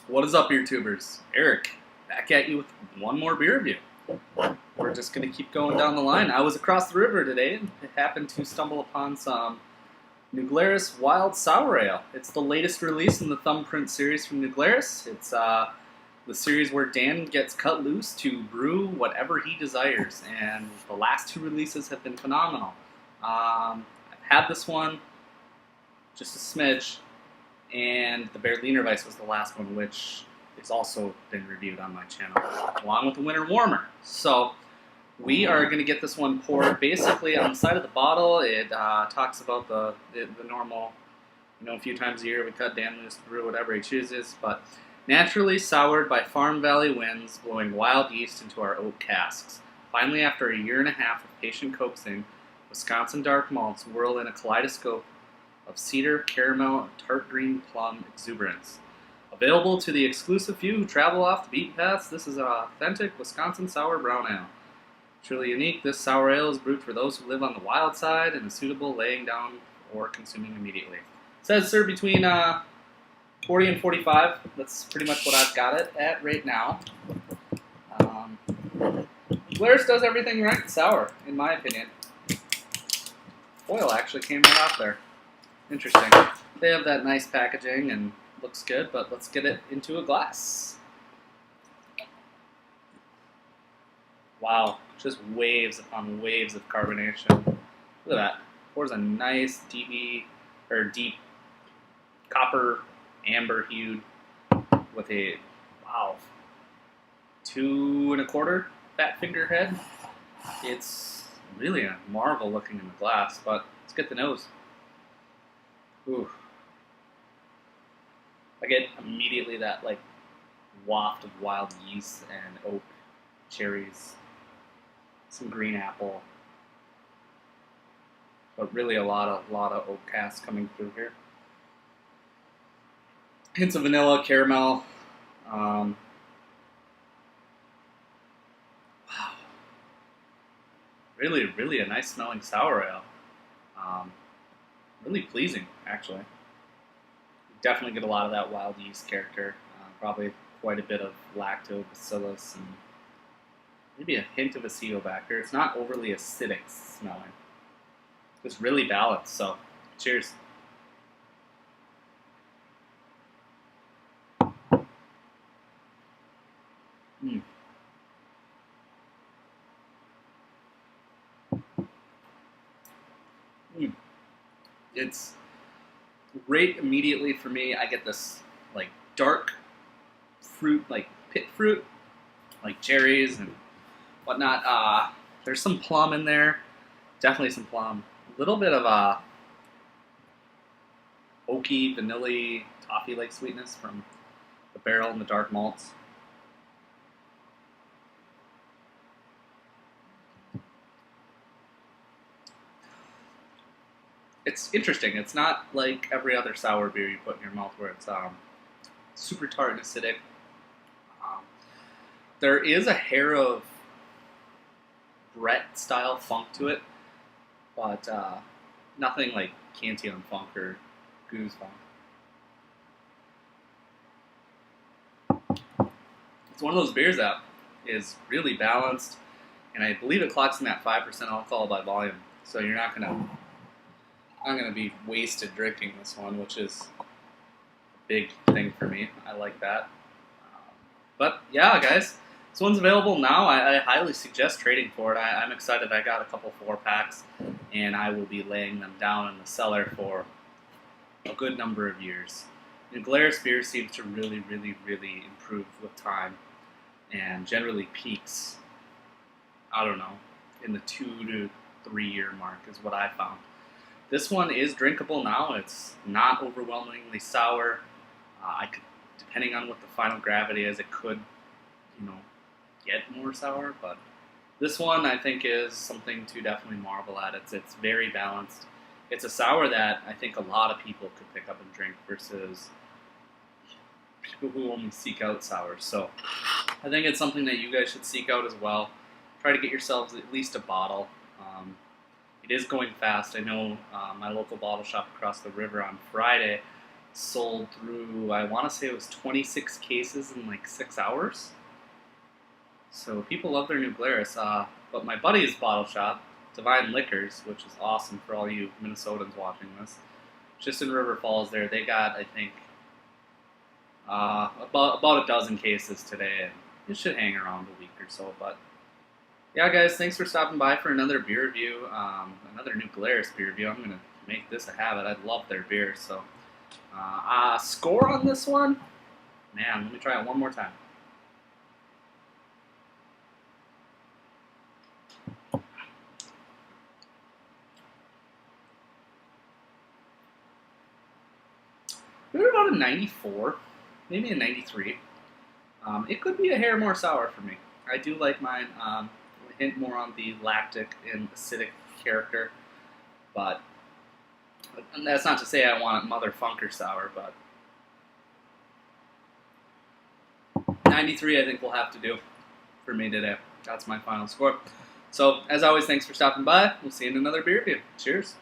What is up, beer tubers? Eric, back at you with one more beer review. We're just going to keep going down the line. I was across the river today and happened to stumble upon some New Glarus Wild Sour Ale. It's the latest release in the Thumbprint series from New Glarus. It's the series where Dan gets cut loose to brew whatever he desires, and the last two releases have been phenomenal. I've had this one just a smidge, and the Berliner Weiss was the last one, which has also been reviewed on my channel, along with the Winter Warmer. So we are going to get this one poured basically on the side of the bottle. It talks about the normal, a few times a year we cut Dan loose to brew whatever he chooses, but naturally soured by Farm Valley winds blowing wild yeast into our oak casks. Finally, after a year and a half of patient coaxing, Wisconsin dark malts whirl in a kaleidoscope of cedar, caramel, tart green, plum, exuberance. Available to the exclusive few who travel off the beaten paths, this is an authentic Wisconsin sour brown ale. Truly unique, this sour ale is brewed for those who live on the wild side and is suitable laying down or consuming immediately. It says served between 40 and 45. That's pretty much what I've got it at right now. Glarus does everything right sour, in my opinion. Foil actually came right off there. Interesting. They have that nice packaging and looks good, but let's get it into a glass. Wow, just waves upon waves of carbonation. Look at that. Pours a nice deep copper amber hued with a 2 1/4 fat finger head. It's really a marvel looking in the glass, but let's get the nose. Ooh. I get immediately that waft of wild yeast and oak, cherries, some green apple, but really a lot of oak casks coming through here. Hints of vanilla, caramel. Wow, really a nice smelling sour ale. Really pleasing, actually. Definitely get a lot of that wild yeast character. Probably quite a bit of lactobacillus and maybe a hint of acetobacter. It's not overly acidic smelling. It's really balanced, so cheers. Mm. It's right immediately for me. I get this dark fruit, pit fruit, like cherries and whatnot. There's some plum in there, definitely some plum. A little bit of oaky, vanilla, toffee-like sweetness from the barrel and the dark malts. It's interesting. It's not like every other sour beer you put in your mouth where it's super tart and acidic. There is a hair of Brett-style funk to it, but nothing like Cantillon funk or Goose funk. It's one of those beers that is really balanced, and I believe it clocks in at 5% alcohol by volume, so you're not gonna be wasted drinking this one, which is a big thing for me. I like that. But yeah, guys, this one's available now. I highly suggest trading for it. I'm excited. I got a couple 4-packs, and I will be laying them down in the cellar for a good number of years. And Glarus beer seems to really improve with time, and generally peaks, I don't know, in the 2 to 3 year mark is what I found. This one is drinkable now. It's not overwhelmingly sour. I could, depending on what the final gravity is, it could, get more sour. But this one, I think, is something to definitely marvel at. It's very balanced. It's a sour that I think a lot of people could pick up and drink versus people who only seek out sours. So I think it's something that you guys should seek out as well. Try to get yourselves at least a bottle. It is going fast. I know my local bottle shop across the river on Friday sold through, I want to say it was 26 cases in like 6 hours. So people love their new Glarus. But my buddy's bottle shop, Divine Liquors, which is awesome for all you Minnesotans watching this, just in River Falls there, they got, I think, about a dozen cases today, and it should hang around a week or so. But yeah, guys, thanks for stopping by for another beer review, another new Glarus beer review. I'm gonna make this a habit. I love their beer. So, score on this one, man. Let me try it one more time. Maybe about a 94, maybe a 93. It could be a hair more sour for me. I do like mine a hint more on the lactic and acidic character, but and that's not to say I want it mother funker sour, but 93 I think will have to do for me today. That's my final score. So, as always, thanks for stopping by. We'll see you in another beer review. Cheers.